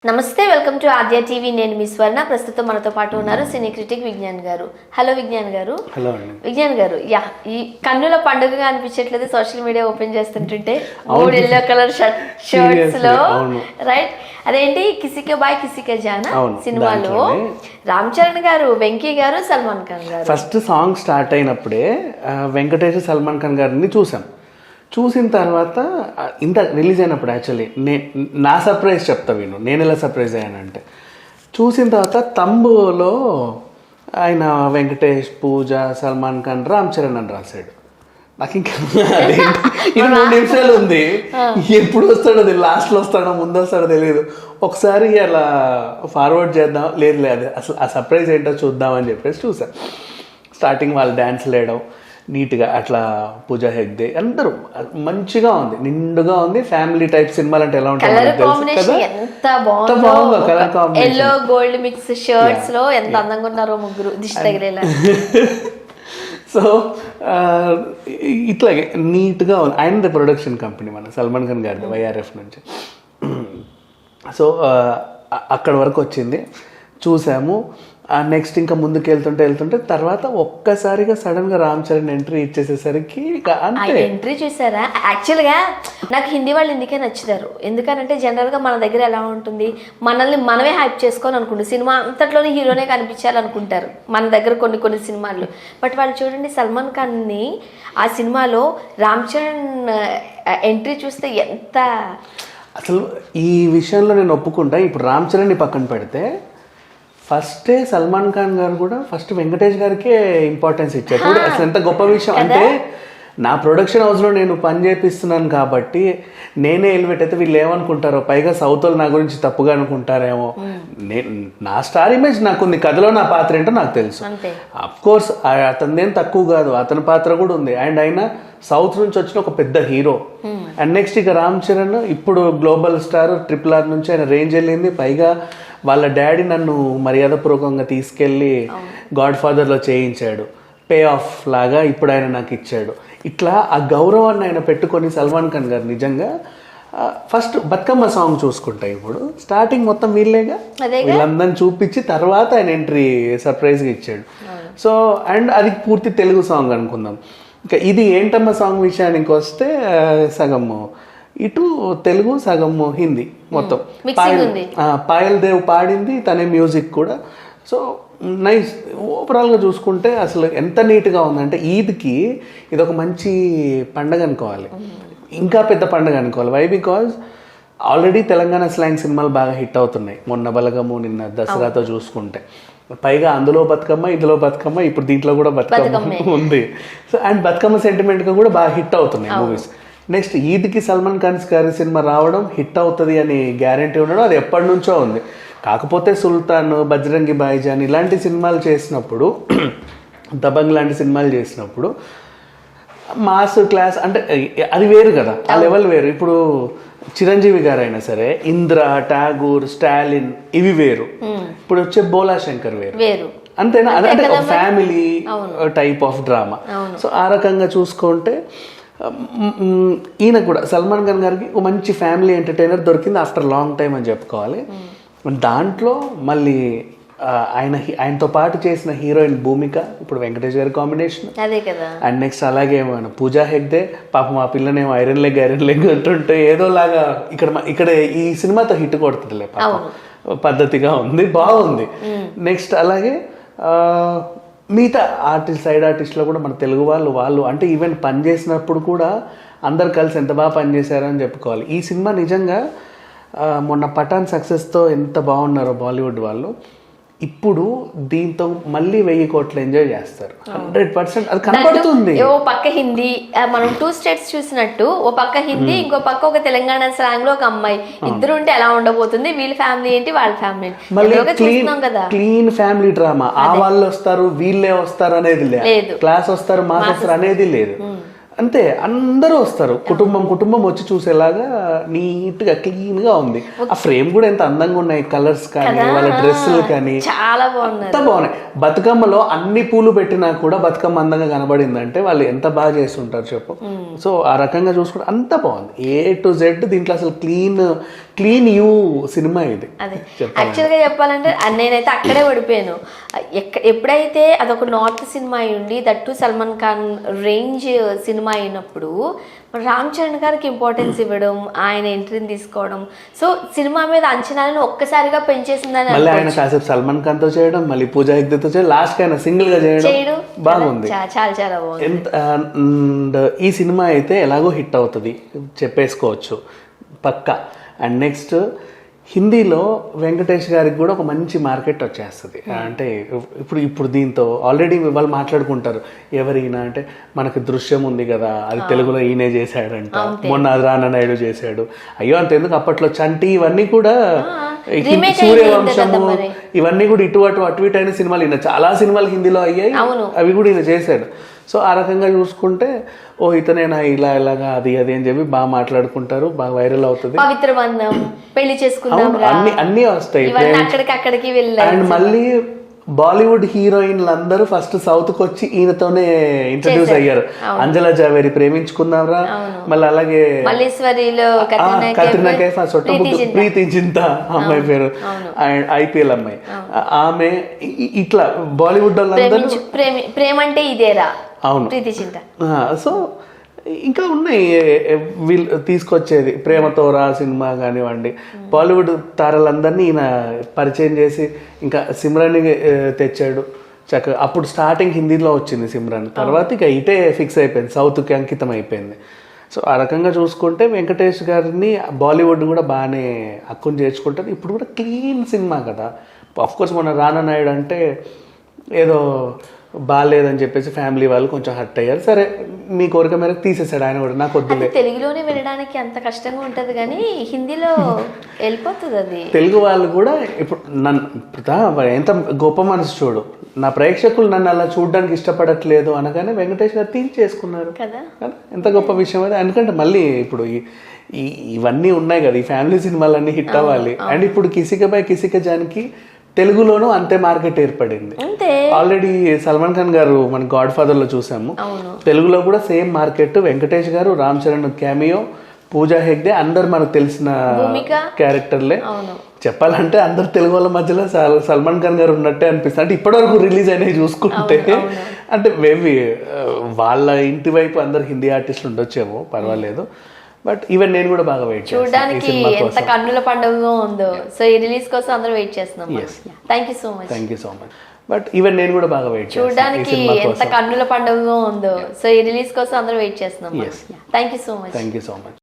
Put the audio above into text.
నమస్తే, welcome to Aadya TV. నేను మీ స్వర్ణ. ప్రస్తుతం మనతో పాటు ఉన్నారు సినీ క్రిటిక్ విజ్ఞాన్ గారు. హలో విజ్ఞాన్ గారు. హలో విజ్ఞాన్ గారు. ఈ కన్నుల పండుగగా అనిపించట్లేదు సోషల్ మీడియా ఓపెన్ చేస్తుంటుంటే 3 ఎల్లో కలర్ షర్ట్స్ లో, రైట్? అదేంటి కిసికే బాయ్ కిసికే జానా సినిమాలో రామ్ చరణ్ గారు, వెంకీ గారు, సల్మాన్ ఖాన్ గారు. ఫస్ట్ సాంగ్ స్టార్ట్ అయినప్పుడే వెంకటేష్ సల్మాన్ ఖాన్ గారిని చూసాను. చూసిన తర్వాత ఇంత రిలీజ్ అయినప్పుడు యాక్చువల్లీ నా సర్ప్రైజ్ చెప్తా విను, నేను ఎలా సర్ప్రైజ్ అయ్యానంటే, చూసిన తర్వాత తంబులో ఆయన వెంకటేష్, పూజ, సల్మాన్ ఖాన్, రామ్ చరణ్ అని రాశాడు. నాకు ఇంకా ఇది 3 నిమిషాలు ఉంది, ఎప్పుడు వస్తాడో తెలియదు, లాస్ట్లో వస్తాడో ముందు వస్తాడో తెలియదు. ఒకసారి అలా ఫార్వర్డ్ చేద్దాం, లేదు అసలు ఆ సర్ప్రైజ్ ఏంటో చూద్దామని చెప్పేసి చూసాను. స్టార్టింగ్ వాళ్ళు డ్యాన్స్ వేయడం నీట్గా అట్లా, పూజా హెగ్డే అందరూ మంచిగా ఉంది, నిండుగా ఉంది. ఫ్యామిలీ టైప్ సినిమాలు అంటే ఎలా ఉంటుంది colour combination yellow gold mix shirts లో ఎంత అందంగా ఉన్నారో ముగ్గురు, దిష్టి తగిలేలా. సో ఇట్లాగే నీట్గా ఉంది. ఆయనది ప్రొడక్షన్ కంపెనీ మన సల్మాన్ ఖాన్ గారిది, వైఆర్ఎఫ్ నుంచి. సో అక్కడ వరకు వచ్చింది, చూసాము. నెక్స్ట్ ఇంకా ముందుకు వెళ్తుంటే తర్వాత ఒక్కసారిగా సడన్ గా రామ్ చరణ్ ఎంట్రీ ఇచ్చేసేసరికి ఎంట్రీ చూసారా? యాక్చువల్ గా నాకు హిందీ వాళ్ళు ఎందుకే నచ్చుతారు, ఎందుకనంటే జనరల్ గా మన దగ్గర ఎలా ఉంటుంది, మనల్ని మనమే హైప్ చేసుకోని అనుకుంటారు. సినిమా అంతట్లోనే హీరోనే కనిపించాలనుకుంటారు మన దగ్గర కొన్ని సినిమాలు. బట్ వాళ్ళు చూడండి, సల్మాన్ ఖాన్ ని ఆ సినిమాలో రామ్ చరణ్ ఎంట్రీ చూస్తే ఎంత అసలు. ఈ విషయంలో నేను ఒప్పుకుంటా. ఇప్పుడు రామ్ చరణ్ ని పక్కన పెడితే ఫస్టే సల్మాన్ ఖాన్ గారు కూడా ఫస్ట్ వెంకటేష్ గారికే ఇంపార్టెన్స్ ఇచ్చారు. అసలు ఎంత గొప్ప విషయం అంటే, నా ప్రొడక్షన్ హౌస్లో నేను పని చేపిస్తున్నాను కాబట్టి నేనే ఎలివేట్ అయితే వీళ్ళు ఏమనుకుంటారో, పైగా సౌత్ వాళ్ళు నా గురించి తప్పుగా అనుకుంటారేమో. నా స్టార్ ఇమేజ్ నాకుంది, కథలో నా పాత్ర ఏంటో నాకు తెలుసు. అఫ్ కోర్స్ అతనిదేం తక్కువ కాదు, అతని పాత్ర కూడా ఉంది. అండ్ ఆయన సౌత్ నుంచి వచ్చిన ఒక పెద్ద హీరో. అండ్ నెక్స్ట్ ఇక రామ్ చరణ్ ఇప్పుడు గ్లోబల్ స్టార్, RRR నుంచి ఆయన రేంజ్ వెళ్ళింది. పైగా వాళ్ళ డాడీ నన్ను మర్యాదపూర్వకంగా తీసుకెళ్ళి గాడ్ ఫాదర్లో చేయించాడు, పే ఆఫ్ లాగా ఇప్పుడు ఆయన నాకు ఇచ్చాడు. ఇట్లా ఆ గౌరవాన్ని ఆయన పెట్టుకొని సల్మాన్ ఖాన్ గారు నిజంగా ఫస్ట్ బతుకమ్మ సాంగ్ చూసుకుంటా, ఇప్పుడు స్టార్టింగ్ మొత్తం వీళ్ళేగా, వీళ్ళందరిని చూపించి తర్వాత ఆయన ఎంట్రీ సర్ప్రైజ్గా ఇచ్చాడు. సో అండ్ అది పూర్తి తెలుగు సాంగ్ అనుకుందాం. ఇంకా ఇది ఏంటమ్మ సాంగ్ విషయానికి వస్తే సగం ఇటు తెలుగు సగం హిందీ, మొత్తం పాయల్ దేవ్ పాడింది, తనే మ్యూజిక్ కూడా. So nice. ఓవరాల్గా చూసుకుంటే అసలు ఎంత నీట్గా ఉందంటే, ఈద్కి ఇదొక మంచి పండగ అనుకోవాలి, ఇంకా పెద్ద పండగ అనుకోవాలి. Why? Because already Telangana slang సినిమాలు బాగా హిట్ అవుతున్నాయి. మొన్న బలగము, నిన్న దసరాతో చూసుకుంటే, పైగా అందులో బతుకమ్మ, ఇందులో బతుకమ్మ, ఇప్పుడు దీంట్లో కూడా బతుకమ్మ ఉంది. సో అండ్ బతుకమ్మ సెంటిమెంట్గా కూడా బాగా హిట్ అవుతున్నాయి మూవీస్. నెక్స్ట్ ఈద్కి సల్మాన్ ఖాన్ గారి సినిమా రావడం, హిట్ అవుతుంది అని గ్యారంటీ ఉండడం, అది ఎప్పటి నుంచో ఉంది. కాకపోతే సుల్తాన్, బజరంగి భాయిజాన్ ఇలాంటి సినిమాలు చేసినప్పుడు, దబంగ్ లాంటి సినిమాలు చేసినప్పుడు మాస్ క్లాస్ అంటే అది వేరు కదా, ఆ లెవెల్ వేరు. ఇప్పుడు చిరంజీవి గారు అయినా సరే, ఇంద్ర, ఠాగూర్, స్టాలిన్ ఇవి వేరు. ఇప్పుడు వచ్చే బోలా శంకర్ వేరు, అంతేనా? అదంటే ఒక family type of drama. So ఆ రకంగా చూసుకుంటే ఈయన కూడా సల్మాన్ ఖాన్ గారికి ఒక మంచి ఫ్యామిలీ ఎంటర్టైనర్ దొరికింది ఆఫ్టర్ లాంగ్ టైం అని చెప్పుకోవాలి. దాంట్లో మళ్ళీ ఆయనతో పాటు చేసిన హీరోయిన్ భూమిక, ఇప్పుడు వెంకటేష్ గారి కాంబినేషన్ అదే కదా. అండ్ నెక్స్ట్ అలాగే పూజా హెగ్డే, పాపం ఆ పిల్లనేమో ఐరన్ లెగ్ అంటుంటే ఏదోలాగా ఇక్కడ ఈ సినిమాతో హిట్ కొడుతుందిలే, పాపం పద్ధతిగా ఉంది, బాగుంది. నెక్స్ట్ అలాగే మిగతా సైడ్ ఆర్టిస్ట్లో కూడా మన తెలుగు వాళ్ళు అంటే ఈవెన్ పని చేసినప్పుడు కూడా అందరు కలిసి ఎంత బాగా పనిచేశారో అని చెప్పుకోవాలి. ఈ సినిమా నిజంగా మొన్న పఠాన్ సక్సెస్తో ఎంత బాగున్నారో బాలీవుడ్ వాళ్ళు, ఇప్పుడు దీంతో మళ్ళీ 1000 కోట్లు ఎంజాయ్ చేస్తారు. 100% అది కనబడుతుంది. ఓ పక్క హిందీ, మనం 2 స్టేట్స్ చూసినట్టు, ఓ పక్క హిందీ, ఇంకో పక్క ఒక తెలంగాణ స్లాంగ్ లో ఒక అమ్మాయి, ఇద్దరు ఉంటే ఎలా ఉండబోతుంది, వీళ్ళ ఫ్యామిలీ ఏంటి, వాళ్ళ ఫ్యామిలీ ఏంటి, క్లీన్ ఫ్యామిలీ డ్రామా. ఆ వాళ్ళు వస్తారు, వీళ్ళే వస్తారు అనేది లేదు, క్లాస్ వస్తారు, మాస్ వస్తారు అనేది లేదు. అంతే, అందరూ వస్తారు, కుటుంబం వచ్చి చూసేలాగా నీట్గా క్లీన్గా ఉంది. ఆ ఫ్రేమ్ కూడా ఎంత అందంగా ఉన్నాయి, కలర్స్ కానీ వాళ్ళ డ్రెస్సులు కానీ చాలా బాగున్నాయి. బతుకమ్మలో అన్ని పూలు పెట్టినా కూడా బతుకమ్మ అందంగా కనబడిందంటే వాళ్ళు ఎంత బాగా చేస్తుంటారు చెప్పు. సో ఆ రకంగా చూసుకుంటే అంత బాగుంది, A to Z. దీంట్లో అసలు క్లీన్ యూ సినిమా ఇది. అదే యాక్చువల్గా చెప్పాలంటే నేనైతే అక్కడే పడిపోయాను. ఎప్పుడైతే అదొక నార్త్ సినిమా అయి ఉండి that Salman Khan range cinema అయినప్పుడు రామ్ చరణ్ గారికి ఇంపార్టెన్స్ ఇవ్వడం, ఆయన ఎంట్రీని తీసుకోవడం, సో సినిమా మీద అంచనాలను ఒక్కసారిగా పెంచేసిందని మళ్ళీ ఆయన కాసేపు సల్మాన్ ఖాన్ తో చేయడం, మళ్ళీ పూజా హెగ్దేతో చేయడం, లాస్ట్ ఆయన సింగిల్ గా చేయడం బాగుంది. చాలా చాలా బాగుంది. ఈ సినిమా అయితే ఎలాగో హిట్ అవుతుంది చెప్పేసుకోవచ్చు పక్కా. అండ్ నెక్స్ట్ హిందీలో వెంకటేష్ గారికి కూడా ఒక మంచి మార్కెట్ వచ్చేస్తుంది. అంటే ఇప్పుడు దీంతో ఆల్రెడీ వాళ్ళు మాట్లాడుకుంటారు, ఎవరైనా అంటే మనకి దృశ్యం ఉంది కదా, అది తెలుగులో ఈయనే చేశాడంట, మొన్న రానా నాయుడు చేశాడు. అయ్యో అంత ఎందుకు, అప్పట్లో చంటి ఇవన్నీ కూడా సూర్యవంశము ఇవన్నీ కూడా ఇటు ఇటు అయిన సినిమాలు, ఈయన చాలా సినిమాలు హిందీలో అయ్యాయి, అవి కూడా ఈయన చేశాడు. సో ఆ రకంగా చూసుకుంటే ఓ ఇతనేనా ఇలాగా అది అని చెప్పి బాగా మాట్లాడుకుంటారు, బాగా వైరల్ అవుతుంది. పవిత్ర బంధం, పెళ్లి చేసుకుందాం, అన్ని వస్తాయి. అక్కడికి అండ్ మళ్ళీ బాలీవుడ్ హీరోయిన్లు అందరూ ఫస్ట్ సౌత్ కి వచ్చి ఈయనతోనే ఇంట్రడ్యూస్ అయ్యారు. అంజలా జావేరి ప్రేమించుకుందాంరా, మళ్ళీ అలాగే కత్రినా కైఫ్, ప్రీతి జింతా అమ్మాయి పేరు, IPL అమ్మాయి ఆమె, ఇట్లా బాలీవుడ్ వాళ్ళందరూ ప్రేమ అంటే ఇదేరా. అవును, ప్రీతి జింతా. సో ఇంకా ఉన్నాయి వీళ్ళు తీసుకొచ్చేది, ప్రేమతోరా సినిమా కానివ్వండి. బాలీవుడ్ తారలందరినీ ఈయన పరిచయం చేసి ఇంకా సిమ్రన్ తెచ్చాడు చక్కగా. అప్పుడు స్టార్టింగ్ హిందీలో వచ్చింది సిమ్రన్, తర్వాత ఇక ఇటే ఫిక్స్ అయిపోయింది, సౌత్కి అంకితం అయిపోయింది. సో ఆ రకంగా చూసుకుంటే వెంకటేష్ గారిని బాలీవుడ్ కూడా బాగానే హక్కును చేర్చుకుంటారు. ఇప్పుడు కూడా క్లీన్ సినిమా కదా. అఫ్కోర్స్ మొన్న రానా నాయుడు అంటే ఏదో బాగాలేదని చెప్పేసి ఫ్యామిలీ వాళ్ళు కొంచెం హర్ట్ అయ్యారు. సరే మీ కోరిక మేరకు తీసేసాడు ఆయన కూడా, నాకు వద్దులే. తెలుగులోనే వినడానికి అంత కష్టంగా ఉంటది కానీ హిందీలో వెళ్ళిపోతుంది అది. తెలుగు వాళ్ళు కూడా ఇప్పుడు నన్ను ఎంత గొప్ప మనసు చూడు, నా ప్రేక్షకులు నన్ను అలా చూడడానికి ఇష్టపడట్లేదు అనగానే వెంకటేష్ గారు చేసుకున్నారు కదా, ఎంత గొప్ప విషయం అది. ఎందుకంటే మళ్ళీ ఇప్పుడు ఇవన్నీ ఉన్నాయి కదా, ఈ ఫ్యామిలీ సినిమాలన్నీ హిట్ అవ్వాలి. అండ్ ఇప్పుడు కిసిక బై కిసిక జానికి తెలుగులోనూ అంతే మార్కెట్ ఏర్పడింది. ఆల్రెడీ సల్మాన్ ఖాన్ గారు మన గాడ్ ఫాదర్ లో చూసాము, తెలుగులో కూడా సేమ్ మార్కెట్. వెంకటేష్ గారు, రామ్ చరణ్ క్యామియో, పూజా హెగ్డే, అందరు మనకు తెలిసిన క్యారెక్టర్లే. చెప్పాలంటే అందరు తెలుగు వాళ్ళ మధ్యలో సల్మాన్ ఖాన్ గారు ఉన్నట్టే అనిపిస్తుంది. అంటే ఇప్పటివరకు రిలీజ్ అయినవి చూసుకుంటే, అంటే మేబీ వాళ్ళ ఇంటి వైపు అందరు హిందీ ఆర్టిస్టులు ఉండొచ్చేమో, పర్వాలేదు. బట్ ఈవెన్ నేను కూడా బాగా వెయిట్ చూడడానికి ఎంత కన్నుల పండుగగా ఉందో. సో ఈ రిలీజ్ కోసం అందరూ వెయిట్ చేస్తున్నాం. Thank you so much. But even నేను కూడా బాగా వెయిట్ చూడడానికి ఎంత కన్నుల పండుగగా ఉందో. సో ఈ రిలీజ్ కోసం అందరూ వెయిట్ చేస్తున్నాం. Thank you so much.